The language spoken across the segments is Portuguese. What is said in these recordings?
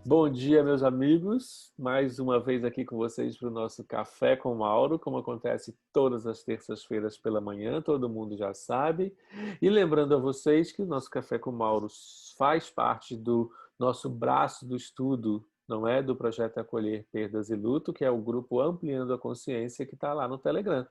Bom dia, meus amigos. Mais uma vez aqui com vocês para o nosso Café com Mauro, como acontece todas as terças-feiras pela manhã, todo mundo já sabe. E lembrando a vocês que o nosso Café com Mauro faz parte do nosso braço do estudo, não é? Do projeto Acolher Perdas e Luto, que é o grupo Ampliando a Consciência que está lá no Telegram.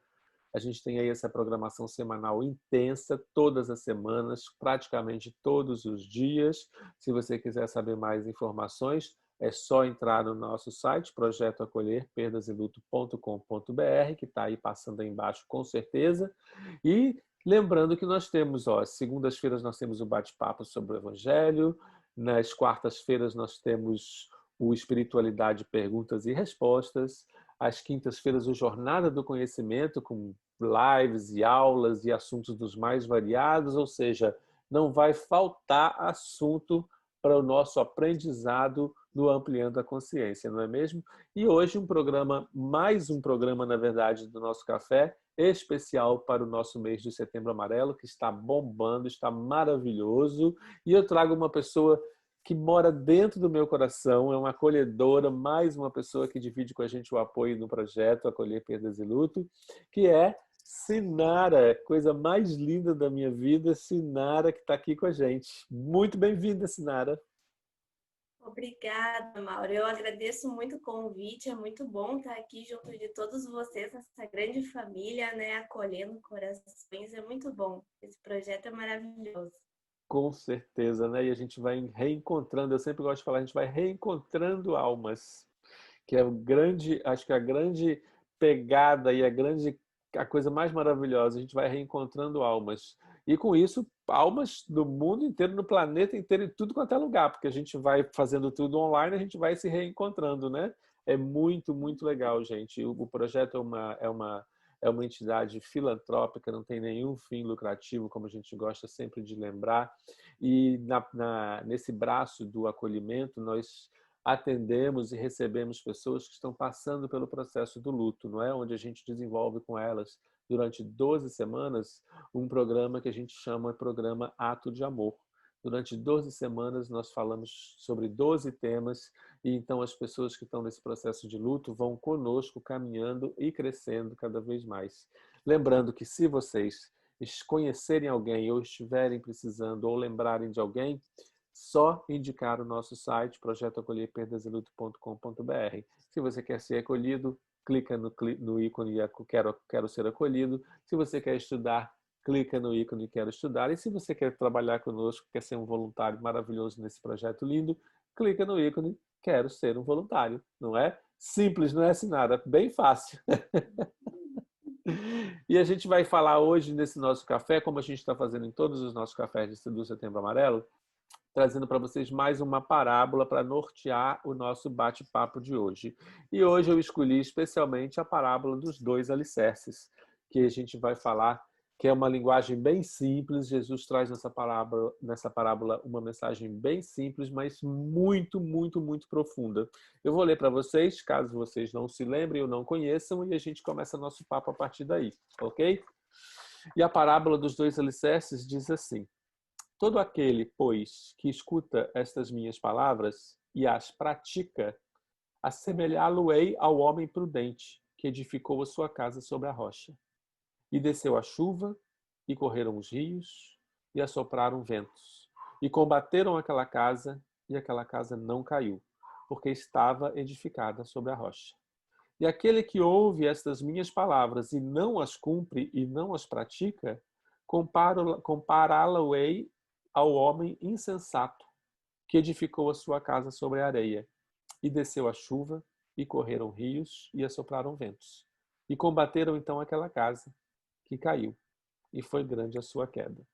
A gente tem aí essa programação semanal intensa, todas as semanas, praticamente todos os dias. Se você quiser saber mais informações, é só entrar no nosso site, projetoacolherperdasiluto.com.br, que está aí passando aí embaixo com certeza. E lembrando que nós temos, segundas-feiras nós temos o bate-papo sobre o Evangelho, nas quartas-feiras nós temos o Espiritualidade, Perguntas e Respostas, às quintas-feiras o Jornada do Conhecimento, com lives e aulas e assuntos dos mais variados, ou seja, não vai faltar assunto para o nosso aprendizado no Ampliando a Consciência, não é mesmo? E hoje mais um programa, na verdade, do nosso café, especial para o nosso mês de Setembro Amarelo, que está bombando, está maravilhoso. E eu trago uma pessoa que mora dentro do meu coração, é uma acolhedora, mais uma pessoa que divide com a gente o apoio no projeto Acolher Perdas e Luto, que é Sinara, coisa mais linda da minha vida, Sinara, que está aqui com a gente. Muito bem-vinda, Sinara. Obrigada, Mauro. Eu agradeço muito o convite. É muito bom estar aqui junto de todos vocês, essa grande família, né? Acolhendo corações. É muito bom. Esse projeto é maravilhoso. Com certeza, né? E a gente vai reencontrando, eu sempre gosto de falar, a gente vai reencontrando almas, que é o grande, acho que a grande pegada e a coisa mais maravilhosa, a gente vai reencontrando almas. E com isso, almas do mundo inteiro, no planeta inteiro, em tudo quanto é lugar, porque a gente vai fazendo tudo online, a gente vai se reencontrando, né? É muito, muito legal, gente. O projeto é uma entidade filantrópica, não tem nenhum fim lucrativo, como a gente gosta sempre de lembrar. E nesse braço do acolhimento, nós atendemos e recebemos pessoas que estão passando pelo processo do luto, não é? Onde a gente desenvolve com elas, durante 12 semanas, um programa que a gente chama de Programa Ato de Amor. Durante 12 semanas nós falamos sobre 12 temas e então as pessoas que estão nesse processo de luto vão conosco caminhando e crescendo cada vez mais. Lembrando que se vocês conhecerem alguém ou estiverem precisando ou lembrarem de alguém, só indicar o nosso site, projetoacolherperdasiluto.com.br. Se você quer ser acolhido, clica no ícone quero ser acolhido. Se você quer estudar, clica no ícone Quero Estudar. E se você quer trabalhar conosco, quer ser um voluntário maravilhoso nesse projeto lindo, clica no ícone Quero Ser um Voluntário. Não é? Simples, não é assim nada. Bem fácil. E a gente vai falar hoje nesse nosso café, como a gente está fazendo em todos os nossos cafés do Setembro Amarelo, trazendo para vocês mais uma parábola para nortear o nosso bate-papo de hoje. E hoje eu escolhi especialmente a parábola dos dois alicerces, que a gente vai falar, que é uma linguagem bem simples. Jesus traz nessa parábola uma mensagem bem simples, mas muito, muito, muito profunda. Eu vou ler para vocês, caso vocês não se lembrem ou não conheçam, e a gente começa nosso papo a partir daí, ok? E a parábola dos dois alicerces diz assim: todo aquele, pois, que escuta estas minhas palavras e as pratica, assemelhá-lo-ei ao homem prudente, que edificou a sua casa sobre a rocha. E desceu a chuva, e correram os rios, e assopraram ventos, e combateram aquela casa, e aquela casa não caiu, porque estava edificada sobre a rocha. E aquele que ouve estas minhas palavras e não as cumpre e não as pratica, compará-lo-ei ao homem insensato que edificou a sua casa sobre a areia. E desceu a chuva, e correram rios, e assopraram ventos. E combateram então aquela casa, que caiu, e foi grande a sua queda.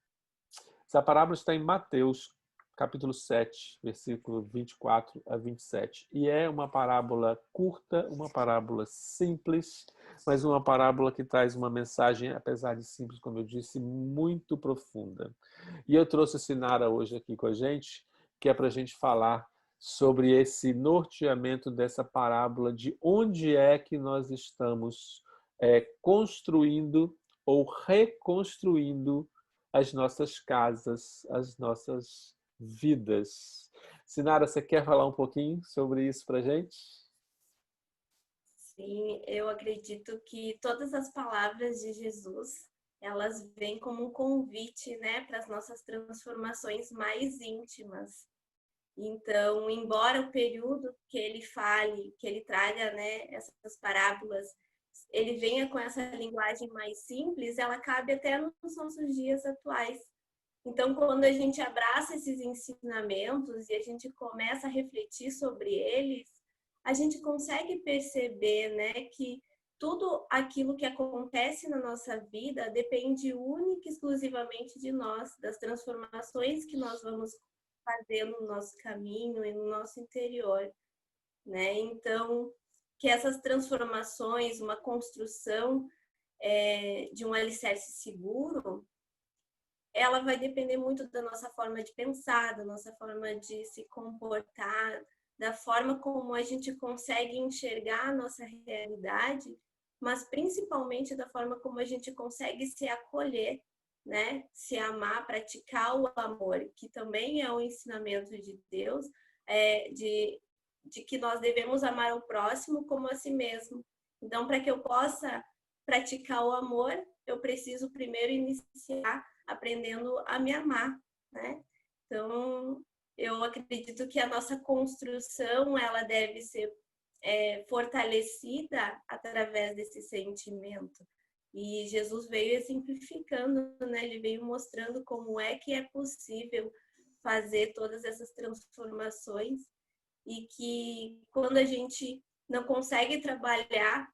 Essa parábola está em Mateus, capítulo 7, versículo 24 a 27. E é uma parábola curta, uma parábola simples, mas uma parábola que traz uma mensagem, apesar de simples, como eu disse, muito profunda. E eu trouxe a Sinara hoje aqui com a gente, que é para a gente falar sobre esse norteamento dessa parábola, de onde é que nós estamos construindo ou reconstruindo as nossas casas, as nossas vidas. Sinara, você quer falar um pouquinho sobre isso para gente? Sim, eu acredito que todas as palavras de Jesus, elas vêm como um convite, né, para as nossas transformações mais íntimas. Então, embora o período que ele fale, que ele traga, né, essas parábolas, ele venha com essa linguagem mais simples, ela cabe até nos nossos dias atuais. Então, quando a gente abraça esses ensinamentos e a gente começa a refletir sobre eles, a gente consegue perceber, né, que tudo aquilo que acontece na nossa vida depende única e exclusivamente de nós, das transformações que nós vamos fazer no nosso caminho e no nosso interior, né? Então, que essas transformações, uma construção de um alicerce seguro, ela vai depender muito da nossa forma de pensar, da nossa forma de se comportar, da forma como a gente consegue enxergar a nossa realidade, mas principalmente da forma como a gente consegue se acolher, né? Se amar, praticar o amor, que também é o ensinamento de Deus, de que nós devemos amar o próximo como a si mesmo. Então, para que eu possa praticar o amor, eu preciso primeiro iniciar aprendendo a me amar, né? Então, eu acredito que a nossa construção, ela deve ser fortalecida através desse sentimento. E Jesus veio exemplificando, né? Ele veio mostrando como é que é possível fazer todas essas transformações e que quando a gente não consegue trabalhar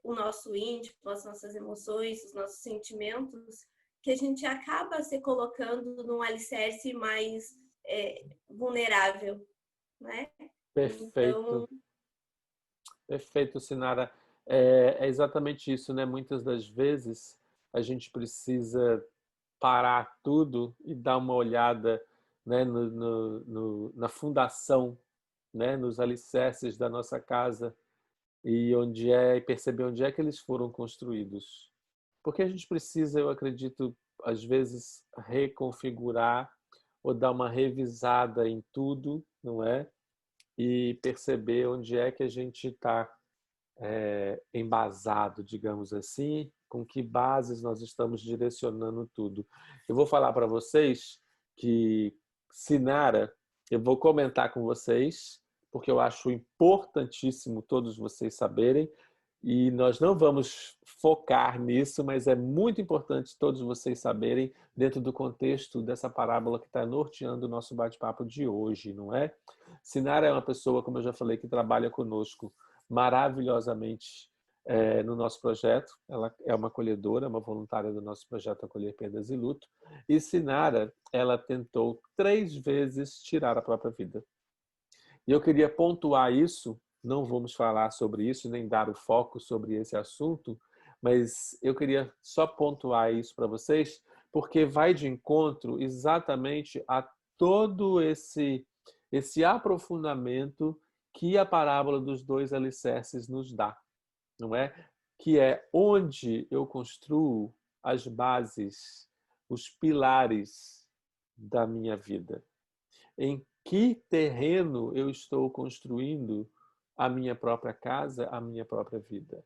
o nosso íntimo, as nossas emoções, os nossos sentimentos, que a gente acaba se colocando num alicerce mais vulnerável, né? Perfeito, Então, perfeito, Sinara. É exatamente isso, né? Muitas das vezes a gente precisa parar tudo e dar uma olhada, né, na fundação, né, nos alicerces da nossa casa e perceber onde é que eles foram construídos. Porque a gente precisa, eu acredito, às vezes reconfigurar ou dar uma revisada em tudo, não é? E perceber onde é que a gente está embasado, digamos assim, com que bases nós estamos direcionando tudo. Eu vou falar para vocês que Sinara, eu vou comentar com vocês, porque eu acho importantíssimo todos vocês saberem, e nós não vamos focar nisso, mas é muito importante todos vocês saberem dentro do contexto dessa parábola que está norteando o nosso bate-papo de hoje, não é? Sinara é uma pessoa, como eu já falei, que trabalha conosco maravilhosamente no nosso projeto. Ela é uma acolhedora, uma voluntária do nosso projeto Acolher Perdas e Luto. E Sinara, ela tentou 3 vezes tirar a própria vida. E eu queria pontuar isso, não vamos falar sobre isso, nem dar o foco sobre esse assunto, mas eu queria só pontuar isso para vocês, porque vai de encontro exatamente a todo esse aprofundamento que a parábola dos 2 alicerces nos dá, não é? Que é onde eu construo as bases, os pilares da minha vida. Em que terreno eu estou construindo a minha própria casa, a minha própria vida.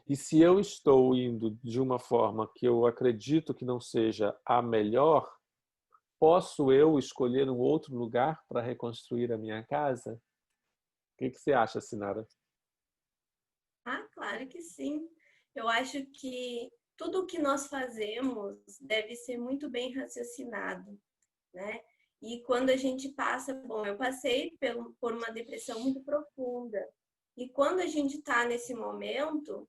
E se eu estou indo de uma forma que eu acredito que não seja a melhor, posso eu escolher um outro lugar para reconstruir a minha casa? O que você acha, Sinara? claro que sim. Eu acho que tudo o que nós fazemos deve ser muito bem raciocinado, né? E quando a gente passa, bom, eu passei por uma depressão muito profunda. E quando a gente está nesse momento,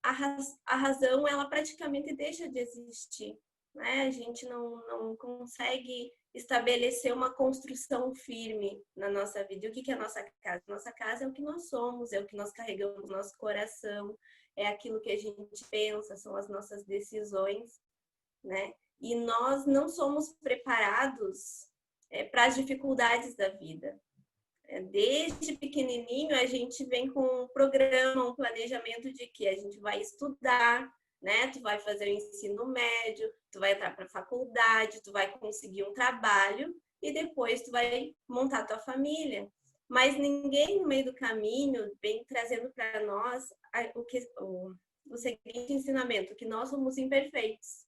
a razão ela praticamente deixa de existir, né? A gente não consegue estabelecer uma construção firme na nossa vida. E o que é a nossa casa? Nossa casa é o que nós somos, é o que nós carregamos no nosso coração, é aquilo que a gente pensa, são as nossas decisões, né? E nós não somos preparados para as dificuldades da vida. Desde pequenininho a gente vem com um programa, um planejamento de que a gente vai estudar, né? Tu vai fazer o ensino médio, tu vai entrar para a faculdade, tu vai conseguir um trabalho e depois tu vai montar tua família. Mas ninguém no meio do caminho vem trazendo para nós o seguinte ensinamento, que nós somos imperfeitos,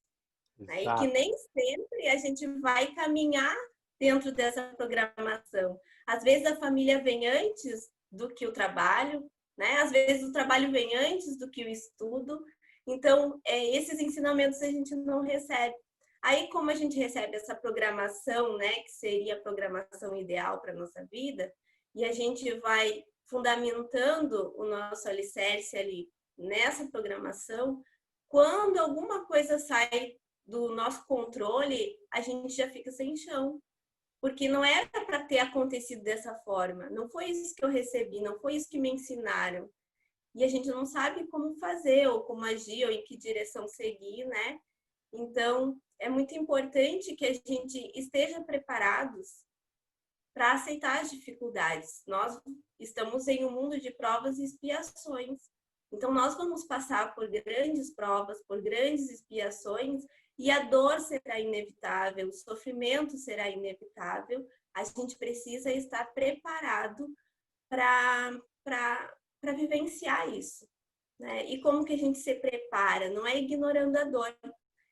né? E que Exato. nem sempre a gente vai caminhar dentro dessa programação. Às vezes a família vem antes do que o trabalho, né? Às vezes o trabalho vem antes do que o estudo. Então, esses ensinamentos a gente não recebe. Aí, como a gente recebe essa programação, né, que seria a programação ideal para a nossa vida, e a gente vai fundamentando o nosso alicerce ali nessa programação, quando alguma coisa sai do nosso controle, a gente já fica sem chão. Porque não era para ter acontecido dessa forma. Não foi isso que eu recebi, não foi isso que me ensinaram. E a gente não sabe como fazer, ou como agir, ou em que direção seguir, né? Então, é muito importante que a gente esteja preparados para aceitar as dificuldades. Nós estamos em um mundo de provas e expiações. Então, nós vamos passar por grandes provas, por grandes expiações, e a dor será inevitável, o sofrimento será inevitável. A gente precisa estar preparado para vivenciar isso, né? E como que a gente se prepara? Não é ignorando a dor,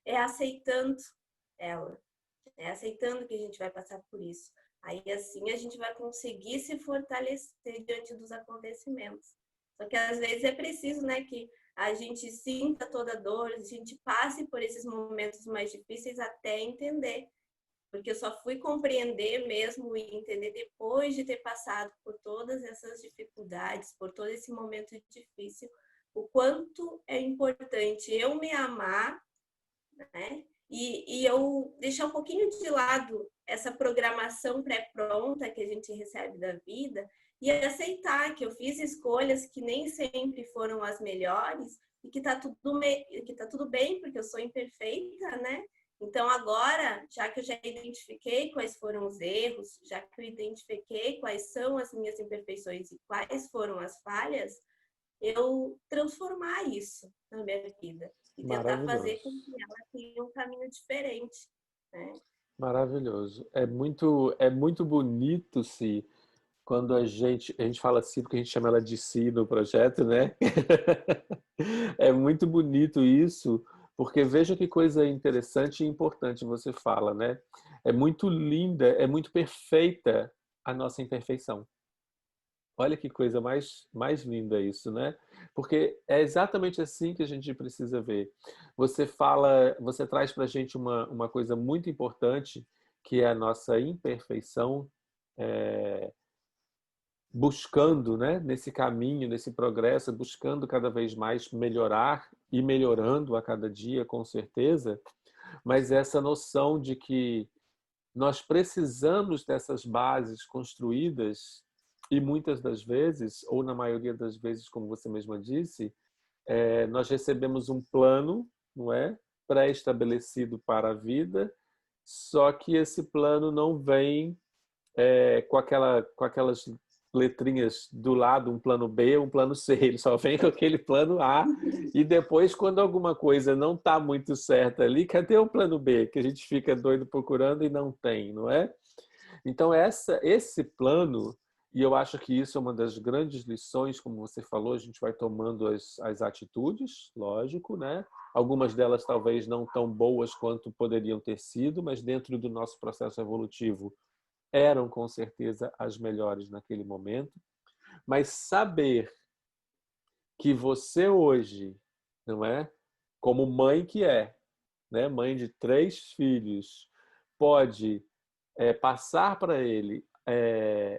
é aceitando ela, é aceitando que a gente vai passar por isso. Aí assim a gente vai conseguir se fortalecer diante dos acontecimentos. Só que às vezes é preciso, né, que a gente sinta toda a dor, a gente passe por esses momentos mais difíceis até entender. Porque eu só fui compreender mesmo e entender depois de ter passado por todas essas dificuldades, por todo esse momento difícil, o quanto é importante eu me amar, né? E eu deixar um pouquinho de lado essa programação pré-pronta que a gente recebe da vida e aceitar que eu fiz escolhas que nem sempre foram as melhores e que tá tudo bem, porque eu sou imperfeita, né? Então, agora, já que eu já identifiquei quais foram os erros, já que eu identifiquei quais são as minhas imperfeições e quais foram as falhas, eu transformar isso na minha vida e tentar fazer com Maravilhoso. que ela tenha um caminho diferente, né? Maravilhoso. É muito bonito, se quando a gente fala Si porque a gente chama ela de Si no projeto, né? É muito bonito isso, porque veja que coisa interessante e importante você fala, né? É muito linda, é muito perfeita a nossa imperfeição. Olha que coisa mais linda isso, né? Porque é exatamente assim que a gente precisa ver. Você fala, você traz para a gente uma coisa muito importante, que é a nossa imperfeição, é, buscando, né, nesse caminho, nesse progresso, buscando cada vez mais melhorar e melhorando a cada dia, com certeza, mas essa noção de que nós precisamos dessas bases construídas e muitas das vezes, ou na maioria das vezes, como você mesma disse, nós recebemos um plano, não é, pré-estabelecido para a vida, só que esse plano não vem com aquelas letrinhas do lado, um plano B, um plano C. Ele só vem com aquele plano A e depois, quando alguma coisa não está muito certa ali, cadê o plano B? Que a gente fica doido procurando e não tem, não é? Então, esse plano, e eu acho que isso é uma das grandes lições, como você falou, a gente vai tomando as atitudes, lógico, né? Algumas delas talvez não tão boas quanto poderiam ter sido, mas dentro do nosso processo evolutivo eram com certeza as melhores naquele momento. Mas saber que você hoje, não é? Como mãe que é, né? Mãe de 3 filhos, pode passar para ele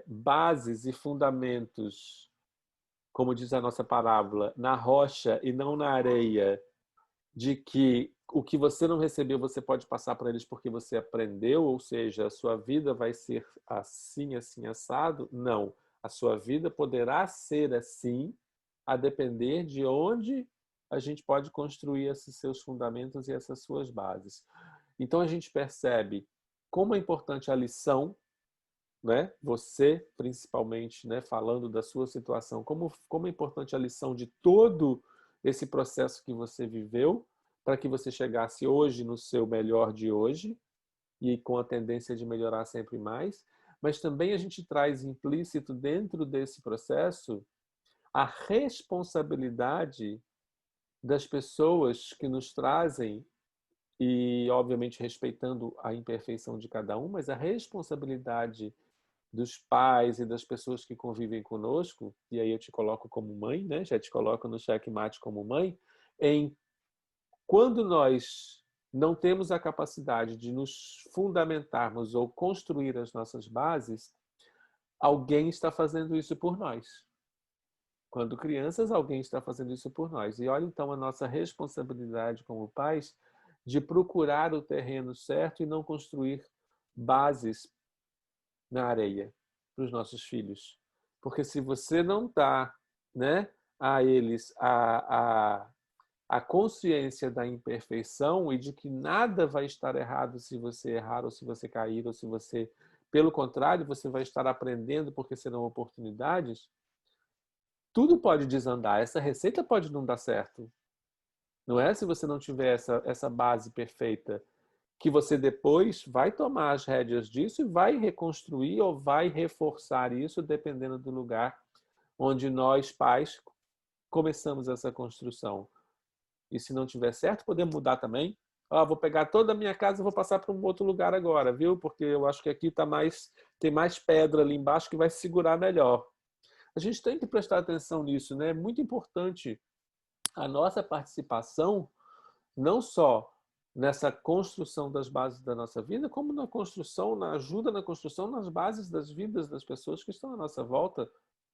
bases e fundamentos, como diz a nossa parábola, na rocha e não na areia, de que o que você não recebeu você pode passar para eles porque você aprendeu, ou seja, a sua vida vai ser assim, assim, assado? Não. A sua vida poderá ser assim, a depender de onde a gente pode construir esses seus fundamentos e essas suas bases. Então a gente percebe como é importante a lição, né? Você, principalmente, né, falando da sua situação, como é importante a lição de todo esse processo que você viveu para que você chegasse hoje no seu melhor de hoje, e com a tendência de melhorar sempre mais, mas também a gente traz implícito dentro desse processo a responsabilidade das pessoas que nos trazem, e obviamente respeitando a imperfeição de cada um, mas a responsabilidade dos pais e das pessoas que convivem conosco, e aí eu te coloco como mãe, né? Já te coloco no checkmate como mãe, em quando nós não temos a capacidade de nos fundamentarmos ou construir as nossas bases, alguém está fazendo isso por nós. Quando crianças, alguém está fazendo isso por nós. E olha então a nossa responsabilidade como pais de procurar o terreno certo e não construir bases na areia para os nossos filhos. Porque se você não dá, né, a eles a consciência da imperfeição e de que nada vai estar errado se você errar ou se você cair ou se você, pelo contrário, você vai estar aprendendo porque serão oportunidades, tudo pode desandar. Essa receita pode não dar certo. Não é se você não tiver essa base perfeita, que você depois vai tomar as rédeas disso e vai reconstruir ou vai reforçar isso dependendo do lugar onde nós, pais, começamos essa construção. E se não tiver certo, podemos mudar também. Vou pegar toda a minha casa e vou passar para um outro lugar agora, viu? Porque eu acho que aqui tem mais pedra ali embaixo que vai segurar melhor. A gente tem que prestar atenção nisso, né? É muito importante a nossa participação, não só nessa construção das bases da nossa vida, como na construção, na ajuda na construção nas bases das vidas das pessoas que estão à nossa volta,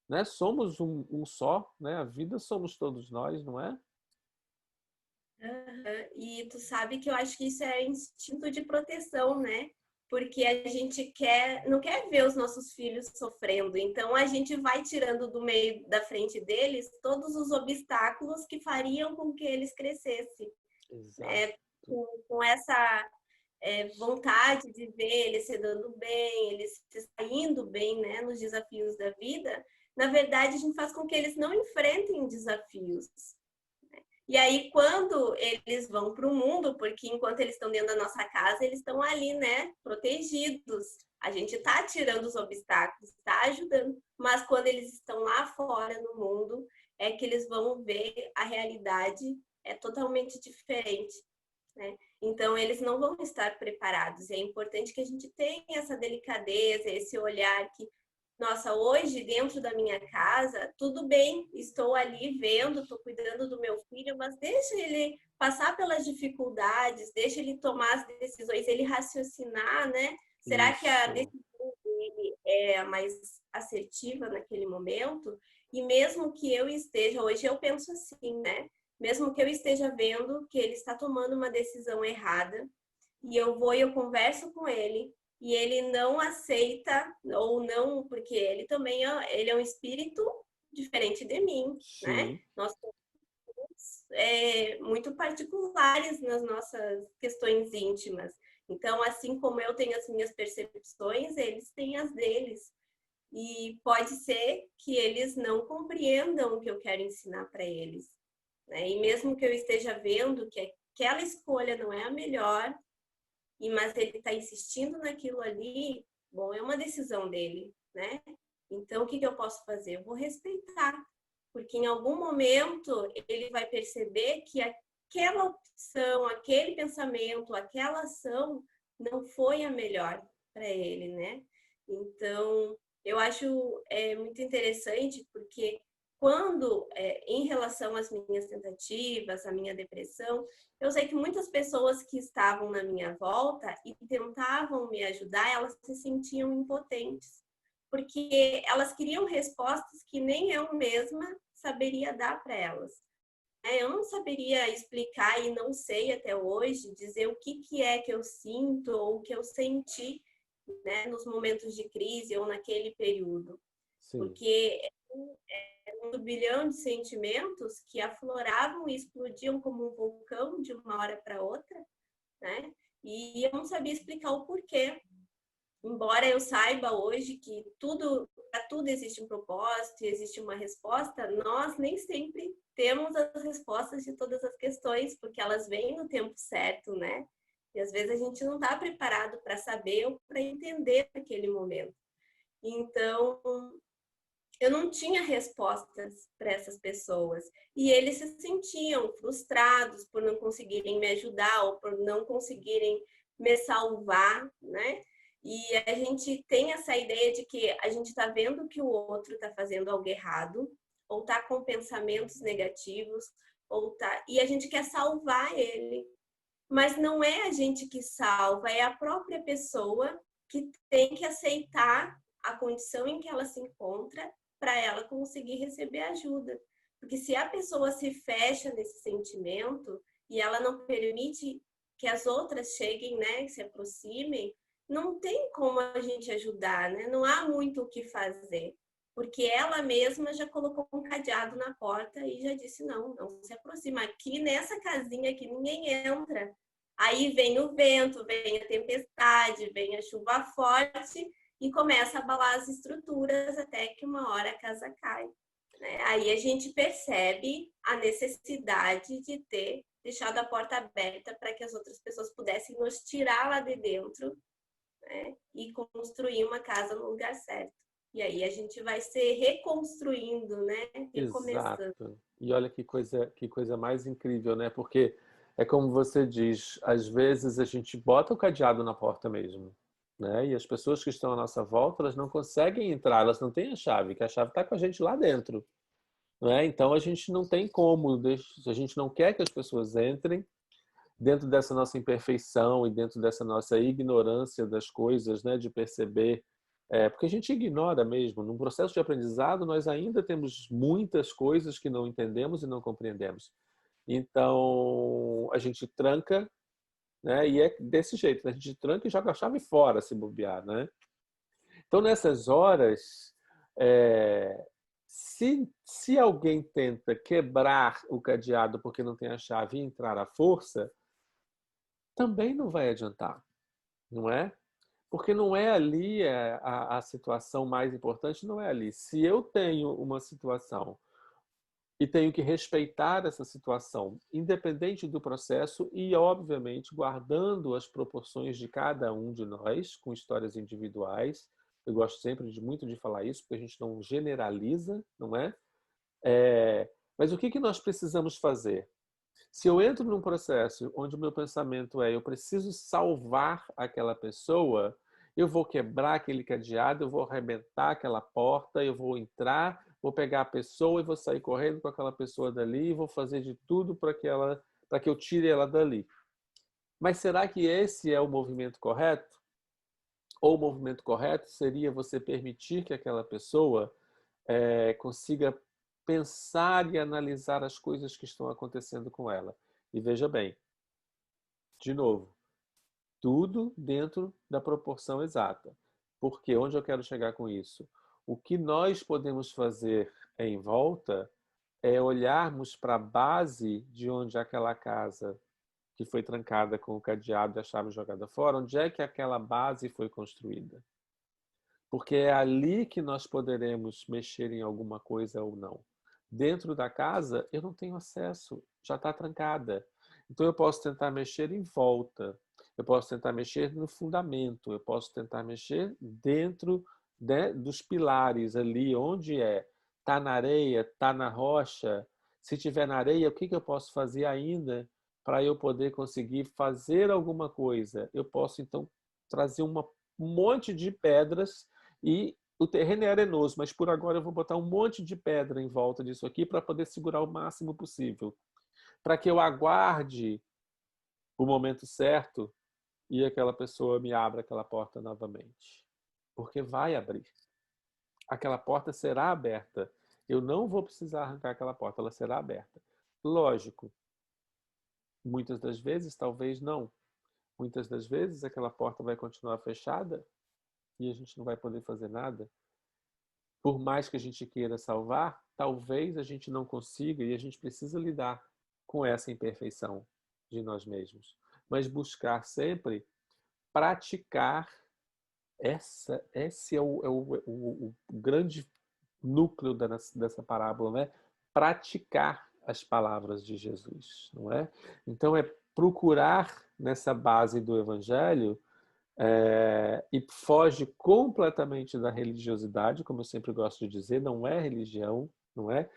né? Somos um só, né? A vida somos todos nós, não é? Uhum. E tu sabe que eu acho que isso é instinto de proteção, né? Porque a gente não quer ver os nossos filhos sofrendo. Então a gente vai tirando do meio da frente deles todos os obstáculos que fariam com que eles crescessem, Exato. né? Com essa vontade de ver eles se dando bem, eles se saindo bem, né, nos desafios da vida. Na verdade, a gente faz com que eles não enfrentem desafios. E aí, quando eles vão para o mundo, porque enquanto eles estão dentro da nossa casa, eles estão ali, né, protegidos. A gente está tirando os obstáculos, está ajudando. Mas quando eles estão lá fora no mundo, é que eles vão ver a realidade é totalmente diferente, né? Então, eles não vão estar preparados. É importante que a gente tenha essa delicadeza, esse olhar que nossa, hoje dentro da minha casa, tudo bem, estou ali vendo, estou cuidando do meu filho, mas deixa ele passar pelas dificuldades, deixa ele tomar as decisões, ele raciocinar, né? Será que a Isso. decisão dele é a mais assertiva naquele momento? E mesmo que eu esteja, hoje eu penso assim, né? Mesmo que eu esteja vendo que ele está tomando uma decisão errada, e eu vou e eu converso com ele, e ele não aceita ou não, porque ele também ele é um espírito diferente de mim, né? Sim. Nós somos muito particulares nas nossas questões íntimas. Então, assim como eu tenho as minhas percepções, eles têm as deles. E pode ser que eles não compreendam o que eu quero ensinar para eles, né? E mesmo que eu esteja vendo que aquela escolha não é a melhor, mas ele está insistindo naquilo ali, bom, é uma decisão dele, né? Então, o que eu posso fazer? Eu vou respeitar, porque em algum momento ele vai perceber que aquela opção, aquele pensamento, aquela ação não foi a melhor para ele, né? Então, eu acho muito interessante, porque quando, em relação às minhas tentativas, à minha depressão, eu sei que muitas pessoas que estavam na minha volta e tentavam me ajudar, elas se sentiam impotentes, porque elas queriam respostas que nem eu mesma saberia dar para elas. Eu não saberia explicar e não sei até hoje dizer o que é que eu sinto ou o que eu senti, né, nos momentos de crise ou naquele período. Sim. Porque um turbilhão de sentimentos que afloravam e explodiam como um vulcão de uma hora para outra, né? E eu não sabia explicar o porquê. Embora eu saiba hoje que para tudo existe um propósito, existe uma resposta, nós nem sempre temos as respostas de todas as questões, porque elas vêm no tempo certo, né? E às vezes a gente não está preparado para saber ou para entender naquele momento. Então, eu não tinha respostas para essas pessoas. E eles se sentiam frustrados por não conseguirem me ajudar ou por não conseguirem me salvar, né? E a gente tem essa ideia de que a gente está vendo que o outro está fazendo algo errado, ou está com pensamentos negativos, e a gente quer salvar ele. Mas não é a gente que salva, é a própria pessoa que tem que aceitar a condição em que ela se encontra para ela conseguir receber ajuda. Porque se a pessoa se fecha nesse sentimento e ela não permite que as outras cheguem, né, que se aproximem, não tem como a gente ajudar, né? Não há muito o que fazer. Porque ela mesma já colocou um cadeado na porta e já disse, não se aproxima. Aqui nessa casinha aqui ninguém entra. Aí vem o vento, vem a tempestade, vem a chuva forte e começa a abalar as estruturas até que uma hora a casa cai. Né? Aí a gente percebe a necessidade de ter deixado a porta aberta para que as outras pessoas pudessem nos tirar lá de dentro, né? E construir uma casa no lugar certo. E aí a gente vai se reconstruindo, né? Recomeçando. Exato. E olha que coisa mais incrível, né? Porque é como você diz, às vezes a gente bota o cadeado na porta mesmo, né? E as pessoas que estão à nossa volta, elas não conseguem entrar, elas não têm a chave, que a chave está com a gente lá dentro, né? Então a gente não tem como, a gente não quer que as pessoas entrem dentro dessa nossa imperfeição e dentro dessa nossa ignorância das coisas, né? De perceber porque a gente ignora mesmo. No processo de aprendizado, nós ainda temos muitas coisas que não entendemos e não compreendemos. Então, a gente tranca, né? E é desse jeito, né? A gente tranca e joga a chave fora, se bobear, né? Então, nessas horas, se alguém tenta quebrar o cadeado porque não tem a chave e entrar à força, também não vai adiantar, não é? Porque não é ali a situação mais importante, não é ali. Se eu tenho uma situação e tenho que respeitar essa situação, independente do processo e, obviamente, guardando as proporções de cada um de nós, com histórias individuais. Eu gosto sempre muito de falar isso, porque a gente não generaliza, não é? Mas o que nós precisamos fazer? Se eu entro num processo onde o meu pensamento eu preciso salvar aquela pessoa, eu vou quebrar aquele cadeado, eu vou arrebentar aquela porta, eu vou entrar, vou pegar a pessoa e vou sair correndo com aquela pessoa dali e vou fazer de tudo para que eu tire ela dali. Mas será que esse é o movimento correto? Ou o movimento correto seria você permitir que aquela pessoa consiga pensar e analisar as coisas que estão acontecendo com ela. E veja bem, de novo, tudo dentro da proporção exata. Porque onde eu quero chegar com isso? O que nós podemos fazer em volta é olharmos para a base de onde aquela casa que foi trancada com o cadeado e a chave jogada fora, onde é que aquela base foi construída? Porque é ali que nós poderemos mexer em alguma coisa ou não. Dentro da casa, eu não tenho acesso, já está trancada. Então, eu posso tentar mexer em volta, eu posso tentar mexer no fundamento, eu posso tentar mexer dentro, né, dos pilares ali, onde é. Está na areia, está na rocha. Se tiver na areia, o que eu posso fazer ainda para eu poder conseguir fazer alguma coisa? Eu posso, então, trazer um monte de pedras e o terreno é arenoso, mas por agora eu vou botar um monte de pedra em volta disso aqui para poder segurar o máximo possível. Para que eu aguarde o momento certo e aquela pessoa me abra aquela porta novamente. Porque vai abrir. Aquela porta será aberta. Eu não vou precisar arrancar aquela porta, ela será aberta. Lógico, muitas das vezes, talvez não. Muitas das vezes aquela porta vai continuar fechada e a gente não vai poder fazer nada. Por mais que a gente queira salvar, talvez a gente não consiga e a gente precisa lidar com essa imperfeição de nós mesmos. Mas buscar sempre praticar esse é o grande núcleo dessa parábola, né? Praticar as palavras de Jesus, não é? Então é procurar nessa base do Evangelho e foge completamente da religiosidade, como eu sempre gosto de dizer, não é religião, não é?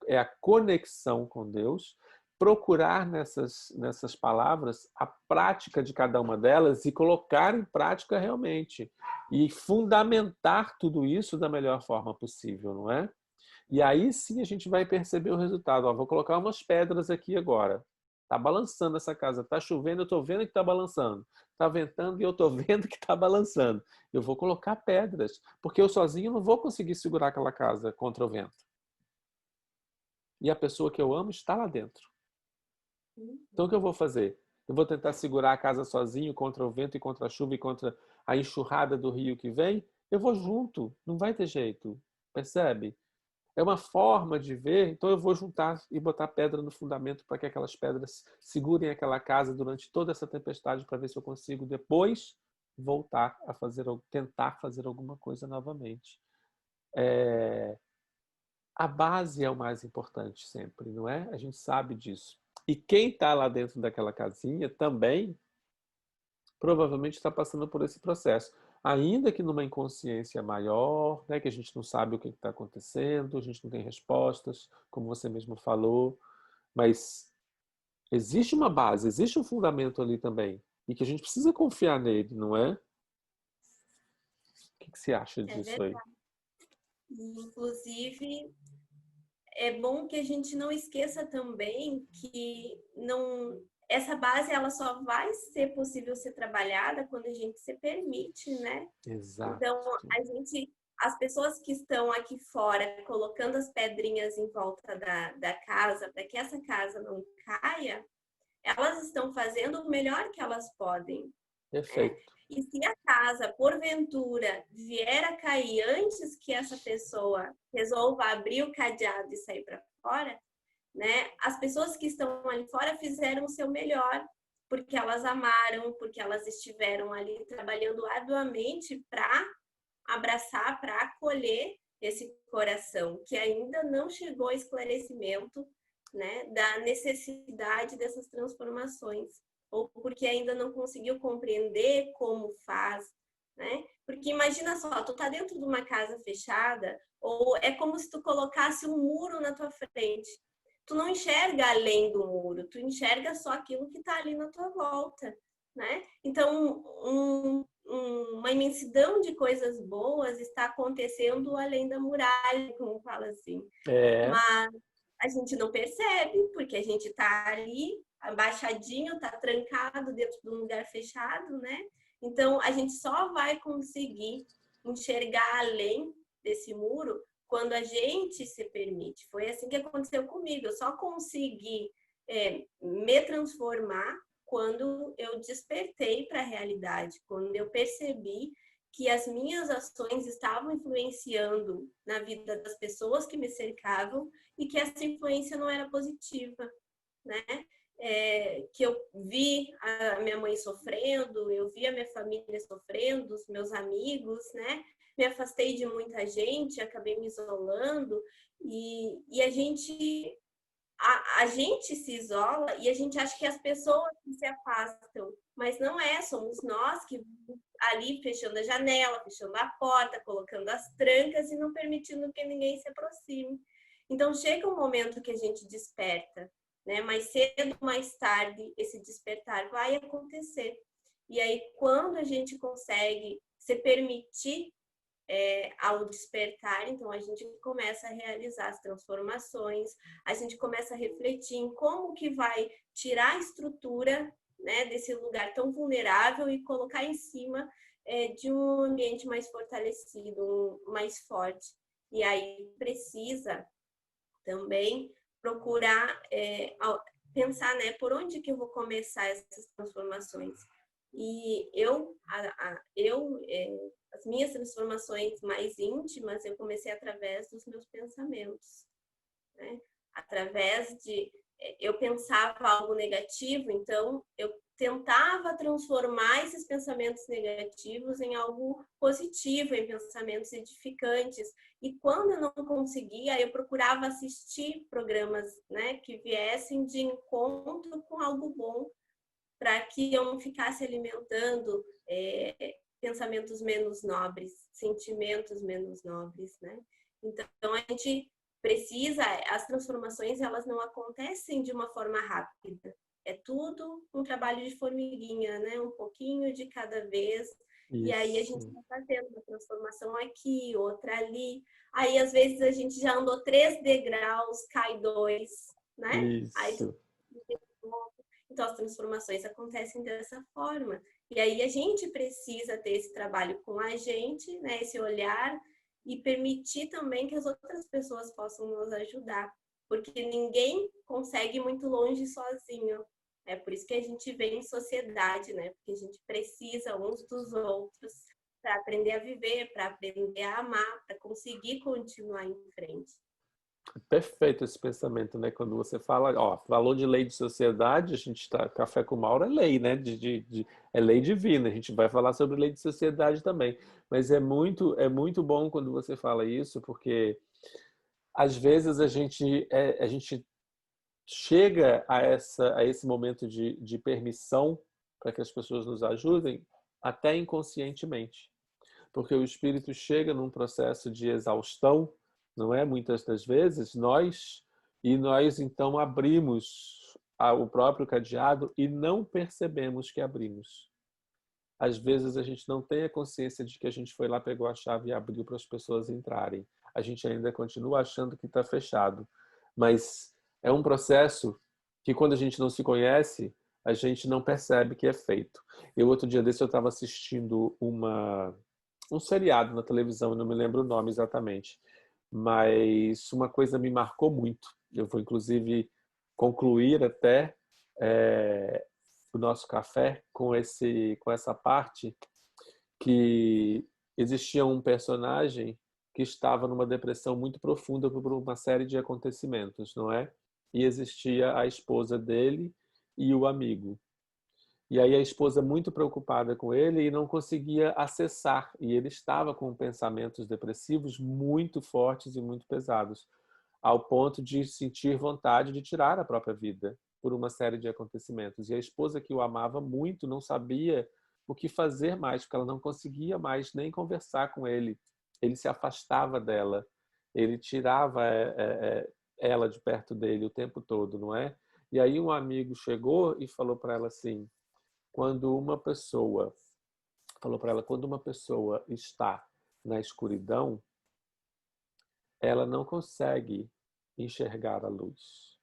É a conexão com Deus, procurar nessas palavras a prática de cada uma delas e colocar em prática realmente, e fundamentar tudo isso da melhor forma possível, não é? E aí sim a gente vai perceber o resultado. Ó, vou colocar umas pedras aqui agora. Tá balançando essa casa, tá chovendo, eu tô vendo que tá balançando. Tá ventando e eu tô vendo que tá balançando. Eu vou colocar pedras, porque eu sozinho não vou conseguir segurar aquela casa contra o vento. E a pessoa que eu amo está lá dentro. Então o que eu vou fazer? Eu vou tentar segurar a casa sozinho contra o vento e contra a chuva e contra a enxurrada do rio que vem? Eu vou junto, não vai ter jeito. Percebe? É uma forma de ver, então eu vou juntar e botar pedra no fundamento para que aquelas pedras segurem aquela casa durante toda essa tempestade para ver se eu consigo depois voltar a tentar fazer alguma coisa novamente. A base é o mais importante sempre, não é? A gente sabe disso. E quem está lá dentro daquela casinha também provavelmente está passando por esse processo. Ainda que numa inconsciência maior, né, que a gente não sabe o que está acontecendo, a gente não tem respostas, como você mesmo falou, mas existe uma base, existe um fundamento ali também, e que a gente precisa confiar nele, não é? O que você acha É disso aí? verdade. Inclusive, é bom que a gente não esqueça também que essa base ela só vai ser possível ser trabalhada quando a gente se permite, né? Então, Exato. as pessoas que estão aqui fora colocando as pedrinhas em volta da casa para que essa casa não caia, elas estão fazendo o melhor que elas podem, né? Perfeito. E se a casa, porventura, vier a cair antes que essa pessoa resolva abrir o cadeado e sair para fora, né? As pessoas que estão ali fora fizeram o seu melhor, porque elas amaram, porque elas estiveram ali trabalhando arduamente para abraçar, para acolher esse coração que ainda não chegou ao esclarecimento, né, da necessidade dessas transformações, ou porque ainda não conseguiu compreender como faz, né? Porque imagina só, tu tá dentro de uma casa fechada, ou é como se tu colocasse um muro na tua frente. Tu não enxerga além do muro, tu enxerga só aquilo que está ali na tua volta, né? Então, uma imensidão de coisas boas está acontecendo além da muralha, como fala assim. É, Mas a gente não percebe, porque a gente está ali, abaixadinho, está trancado dentro de um lugar fechado, né? Então, a gente só vai conseguir enxergar além desse muro quando a gente se permite. Foi assim que aconteceu comigo. Eu só consegui me transformar quando eu despertei para a realidade, quando eu percebi que as minhas ações estavam influenciando na vida das pessoas que me cercavam e que essa influência não era positiva, né? Que eu vi a minha mãe sofrendo, eu vi a minha família sofrendo, os meus amigos, né? Me afastei de muita gente, acabei me isolando e a gente se isola e a gente acha que as pessoas se afastam, mas não é, somos nós que ali fechando a janela, fechando a porta, colocando as trancas e não permitindo que ninguém se aproxime. Então chega um momento que a gente desperta, né? Mais cedo ou mais tarde esse despertar vai acontecer. E aí quando a gente consegue se permitir ao despertar, então a gente começa a realizar as transformações, a gente começa a refletir em como que vai tirar a estrutura, né, desse lugar tão vulnerável e colocar em cima de um ambiente mais fortalecido, mais forte. E aí precisa também procurar pensar, né, por onde que eu vou começar essas transformações. E as minhas transformações mais íntimas, eu comecei através dos meus pensamentos, né? Através de eu pensava algo negativo, então eu tentava transformar esses pensamentos negativos em algo positivo, em pensamentos edificantes. E quando eu não conseguia, eu procurava assistir programas, né, que viessem de encontro com algo bom para que eu não ficasse alimentando pensamentos menos nobres, sentimentos menos nobres, né? Então a gente precisa, as transformações elas não acontecem de uma forma rápida. É tudo um trabalho de formiguinha, né? Um pouquinho de cada vez. E aí a gente Isso, vai fazendo uma transformação aqui, outra ali. Aí às vezes a gente já andou 3 degraus, cai 2, né? Aí isso. então as transformações acontecem dessa forma. E aí a gente precisa ter esse trabalho com a gente, né? Esse olhar e permitir também que as outras pessoas possam nos ajudar, porque ninguém consegue ir muito longe sozinho. É por isso que a gente vem em sociedade, né? Porque a gente precisa uns dos outros para aprender a viver, para aprender a amar, para conseguir continuar em frente. Perfeito esse pensamento, né? Quando você fala, ó, falou de lei de sociedade, a gente tá, Café com Mauro é lei, né? É lei divina. A gente vai falar sobre lei de sociedade também. Mas é muito bom quando você fala isso, porque às vezes a gente chega a esse momento de permissão para que as pessoas nos ajudem, até inconscientemente. Porque o espírito chega num processo de exaustão, não é? Muitas das vezes, nós então abrimos o próprio cadeado e não percebemos que abrimos. Às vezes a gente não tem a consciência de que a gente foi lá, pegou a chave e abriu para as pessoas entrarem. A gente ainda continua achando que está fechado. Mas é um processo que, quando a gente não se conhece, a gente não percebe que é feito. Eu, outro dia desse, eu estava assistindo um seriado na televisão, eu não me lembro o nome exatamente, mas uma coisa me marcou muito. Eu vou, inclusive, concluir até é, o nosso café com essa parte que existia um personagem que estava numa depressão muito profunda por uma série de acontecimentos, não é? E existia a esposa dele e o amigo. E aí a esposa muito preocupada com ele e não conseguia acessar, e ele estava com pensamentos depressivos muito fortes e muito pesados, ao ponto de sentir vontade de tirar a própria vida por uma série de acontecimentos. E a esposa, que o amava muito, não sabia o que fazer mais, porque ela não conseguia mais nem conversar com ele. Ele se afastava dela, ele tirava ela de perto dele o tempo todo, não é? E aí um amigo chegou e falou para ela assim: quando uma pessoa falou para ela, quando uma pessoa está na escuridão, ela não consegue enxergar a luz.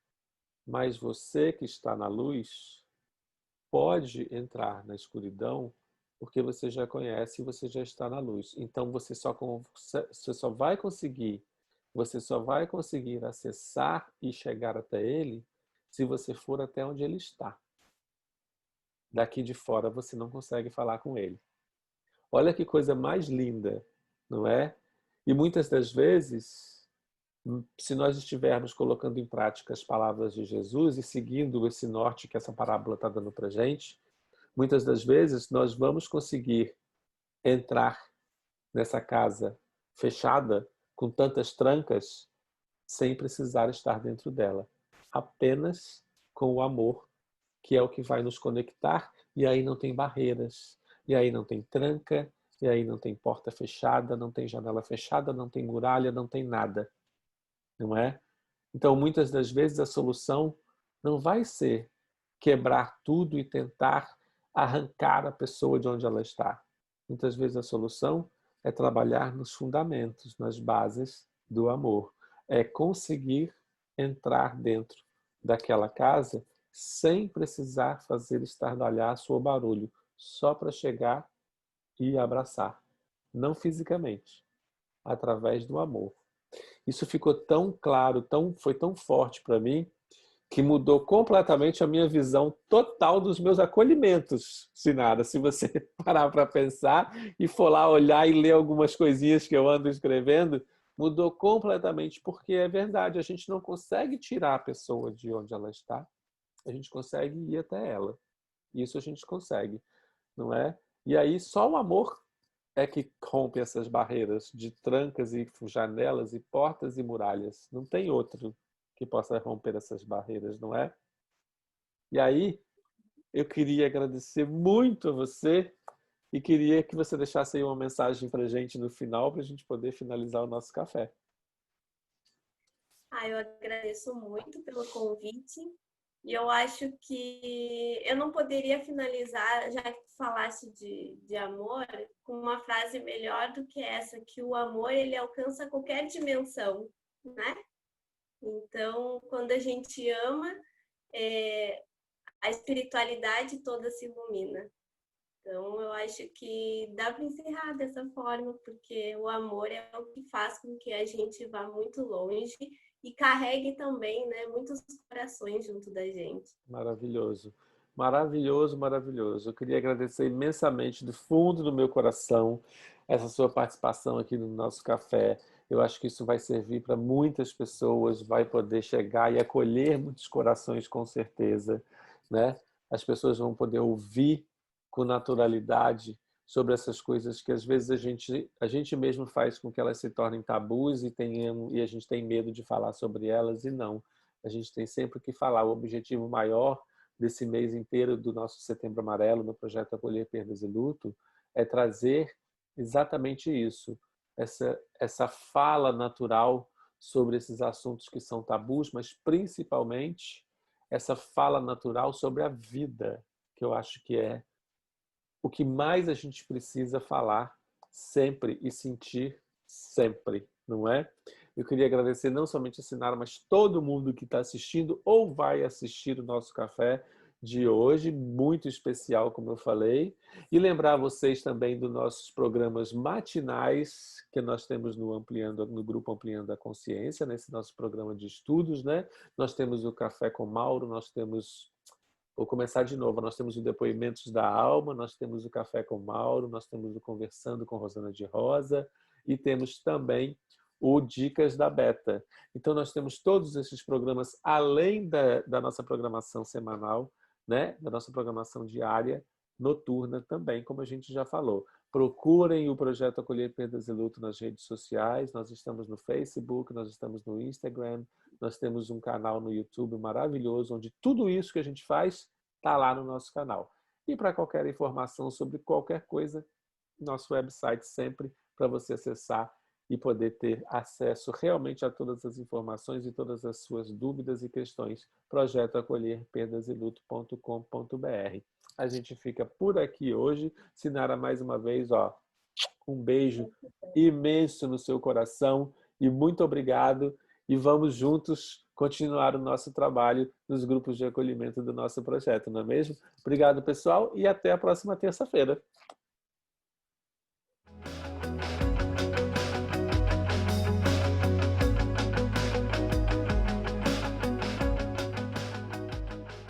Mas você que está na luz pode entrar na escuridão porque você já conhece e você já está na luz. Então você só vai conseguir acessar e chegar até ele se você for até onde ele está. Daqui de fora você não consegue falar com ele. Olha que coisa mais linda, não é? E muitas das vezes, se nós estivermos colocando em prática as palavras de Jesus e seguindo esse norte que essa parábola está dando para a gente, muitas das vezes nós vamos conseguir entrar nessa casa fechada, com tantas trancas, sem precisar estar dentro dela. Apenas com o amor, que é o que vai nos conectar, e aí não tem barreiras, e aí não tem tranca, e aí não tem porta fechada, não tem janela fechada, não tem muralha, não tem nada, não é? Então, muitas das vezes a solução não vai ser quebrar tudo e tentar arrancar a pessoa de onde ela está. Muitas vezes a solução é trabalhar nos fundamentos, nas bases do amor. É conseguir entrar dentro daquela casa sem precisar fazer estardalhaço ou barulho, só para chegar e abraçar. Não fisicamente, através do amor. Isso ficou tão claro, foi tão forte para mim, que mudou completamente a minha visão total dos meus acolhimentos, Sinara. Se você parar para pensar e for lá olhar e ler algumas coisinhas que eu ando escrevendo, mudou completamente, porque é verdade, a gente não consegue tirar a pessoa de onde ela está, a gente consegue ir até ela. Isso a gente consegue, não é? E aí só o amor é que rompe essas barreiras de trancas e janelas e portas e muralhas. Não tem outro que possa romper essas barreiras, não é? E aí Eu queria agradecer muito a você e queria que você deixasse aí uma mensagem para a gente no final, para a gente poder finalizar o nosso café. Eu agradeço muito pelo convite. E eu acho que eu não poderia finalizar, já que tu falaste de amor, com uma frase melhor do que essa, que o amor ele alcança qualquer dimensão, né? Então, quando a gente ama, a espiritualidade toda se ilumina. Então, eu acho que dá para encerrar dessa forma, porque o amor é o que faz com que a gente vá muito longe e carregue também, né, muitos corações junto da gente. Maravilhoso. Maravilhoso, maravilhoso. Eu queria agradecer imensamente do fundo do meu coração essa sua participação aqui no nosso café. Eu acho que isso vai servir para muitas pessoas, vai poder chegar e acolher muitos corações com certeza, né? As pessoas vão poder ouvir com naturalidade sobre essas coisas que às vezes a gente mesmo faz com que elas se tornem tabus e a gente tem medo de falar sobre elas e não. A gente tem sempre que falar. O objetivo maior desse mês inteiro do nosso Setembro Amarelo, no projeto Acolher Perdas e Luto, é trazer exatamente isso, essa fala natural sobre esses assuntos que são tabus, mas principalmente essa fala natural sobre a vida, que eu acho que é o que mais a gente precisa falar sempre e sentir sempre, não é? Eu queria agradecer não somente a Sinara, mas todo mundo que está assistindo ou vai assistir o nosso café de hoje, muito especial, como eu falei. E lembrar vocês também dos nossos programas matinais que nós temos no grupo Ampliando a Consciência, nesse nosso programa de estudos, né? Nós temos o Café com Mauro, nós temos. Vou começar de novo. Nós temos o Depoimentos da Alma, nós temos o Café com Mauro, nós temos o Conversando com Rosana de Rosa e temos também o Dicas da Beta. Então, nós temos todos esses programas, além da nossa programação semanal, né? Da nossa programação diária, noturna também, como a gente já falou. Procurem o Projeto Acolher Perdas e Luto nas redes sociais. Nós estamos no Facebook, nós estamos no Instagram, nós temos um canal no YouTube maravilhoso, onde tudo isso que a gente faz está lá no nosso canal. E para qualquer informação sobre qualquer coisa, nosso website sempre para você acessar e poder ter acesso realmente a todas as informações e todas as suas dúvidas e questões, projetoacolherperdasiluto.com.br. A gente fica por aqui hoje. Sinara, mais uma vez, um beijo imenso no seu coração e muito obrigado. E vamos juntos continuar o nosso trabalho nos grupos de acolhimento do nosso projeto, não é mesmo? Obrigado, pessoal, e até a próxima terça-feira.